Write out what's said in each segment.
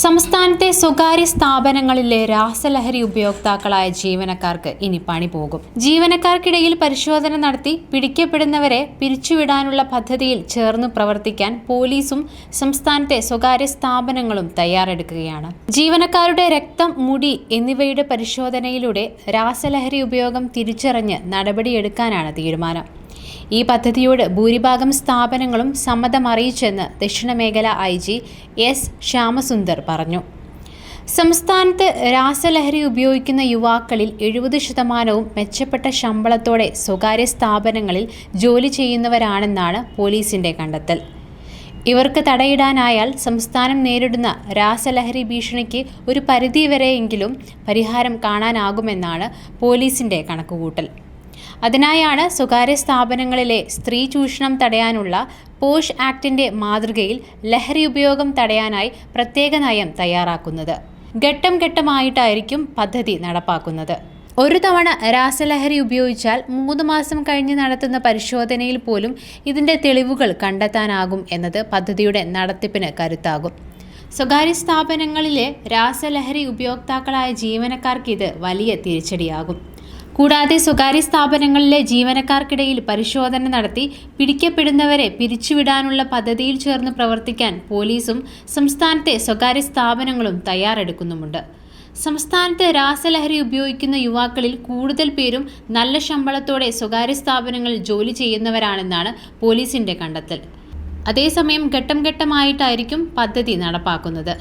സംസ്ഥാനത്തെ സ്വകാര്യ സ്ഥാപനങ്ങളിലെ രാസലഹരി ഉപയോക്താക്കളായ ജീവനക്കാർക്ക് ഇനി പണി പോകും. ജീവനക്കാർക്കിടയിൽ പരിശോധന നടത്തി പിടിക്കപ്പെടുന്നവരെ പിരിച്ചുവിടാനുള്ള പദ്ധതിയിൽ ചേർന്ന് പ്രവർത്തിക്കാൻ പോലീസും സംസ്ഥാനത്തെ സ്വകാര്യ സ്ഥാപനങ്ങളും തയ്യാറെടുക്കുകയാണ്. ജീവനക്കാരുടെ രക്തം, മുടി എന്നിവയുടെ പരിശോധനയിലൂടെ രാസലഹരി ഉപയോഗം തിരിച്ചറിഞ്ഞ് നടപടിയെടുക്കാനാണ് തീരുമാനം. ഈ പദ്ധതിയോട് ഭൂരിഭാഗം സ്ഥാപനങ്ങളും സമ്മതം അറിയിച്ചെന്ന് ദക്ഷിണ മേഖല IG S ശ്യാമസുന്ദർ പറഞ്ഞു. സംസ്ഥാനത്ത് രാസലഹരി ഉപയോഗിക്കുന്ന യുവാക്കളിൽ 70% മെച്ചപ്പെട്ട ശമ്പളത്തോടെ സ്വകാര്യ സ്ഥാപനങ്ങളിൽ ജോലി ചെയ്യുന്നവരാണെന്നാണ് പോലീസിന്റെ കണ്ടെത്തൽ. ഇവർക്ക് തടയിടാനായാൽ സംസ്ഥാനം നേരിടുന്ന രാസലഹരി ഭീഷണിക്ക് ഒരു പരിധിവരെയെങ്കിലും പരിഹാരം കാണാനാകുമെന്നാണ് പോലീസിന്റെ കണക്കുകൂട്ടൽ. അതിനായാണ് സ്വകാര്യ സ്ഥാപനങ്ങളിലെ സ്ത്രീ ചൂഷണം തടയാനുള്ള പോഷ് ആക്ടിന്റെ മാതൃകയിൽ ലഹരി ഉപയോഗം തടയാനായി പ്രത്യേക നയം തയ്യാറാക്കുന്നത്. ഘട്ടം ഘട്ടമായിട്ടായിരിക്കും പദ്ധതി നടപ്പാക്കുന്നത്. ഒരു തവണ രാസലഹരി ഉപയോഗിച്ചാൽ 3 മാസം കഴിഞ്ഞ് നടത്തുന്ന പരിശോധനയിൽ പോലും ഇതിന്റെ തെളിവുകൾ കണ്ടെത്താനാകും എന്നത് പദ്ധതിയുടെ നടത്തിപ്പിന് കരുത്താകും. സ്വകാര്യ സ്ഥാപനങ്ങളിലെ രാസലഹരി ഉപയോക്താക്കളായ ജീവനക്കാർക്ക് ഇത് വലിയ തിരിച്ചടിയാകും. കൂടാതെ സ്വകാര്യ സ്ഥാപനങ്ങളിലെ ജീവനക്കാർക്കിടയിൽ പരിശോധന നടത്തി പിടിക്കപ്പെടുന്നവരെ പിരിച്ചുവിടാനുള്ള പദ്ധതിയിൽ ചേർന്ന് പ്രവർത്തിക്കാൻ പോലീസും സംസ്ഥാനത്തെ സ്വകാര്യ സ്ഥാപനങ്ങളും തയ്യാറെടുക്കുന്നുമുണ്ട്. സംസ്ഥാനത്ത് രാസലഹരി ഉപയോഗിക്കുന്ന യുവാക്കളിൽ കൂടുതൽ പേരും നല്ല ശമ്പളത്തോടെ സ്വകാര്യ സ്ഥാപനങ്ങളിൽ ജോലി ചെയ്യുന്നവരാണെന്നാണ് പോലീസിന്റെ കണ്ടെത്തൽ. അതേസമയം ഘട്ടം ഘട്ടമായിട്ടായിരിക്കും പദ്ധതി നടപ്പാക്കുന്നത്.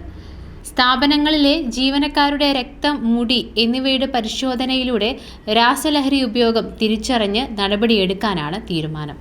സ്ഥാപനങ്ങളിലെ ജീവനക്കാരുടെ രക്തം, മുടി എന്നിവയുടെ പരിശോധനയിലൂടെ രാസലഹരി ഉപയോഗം തിരിച്ചറിഞ്ഞ് നടപടിയെടുക്കാനാണ് തീരുമാനം.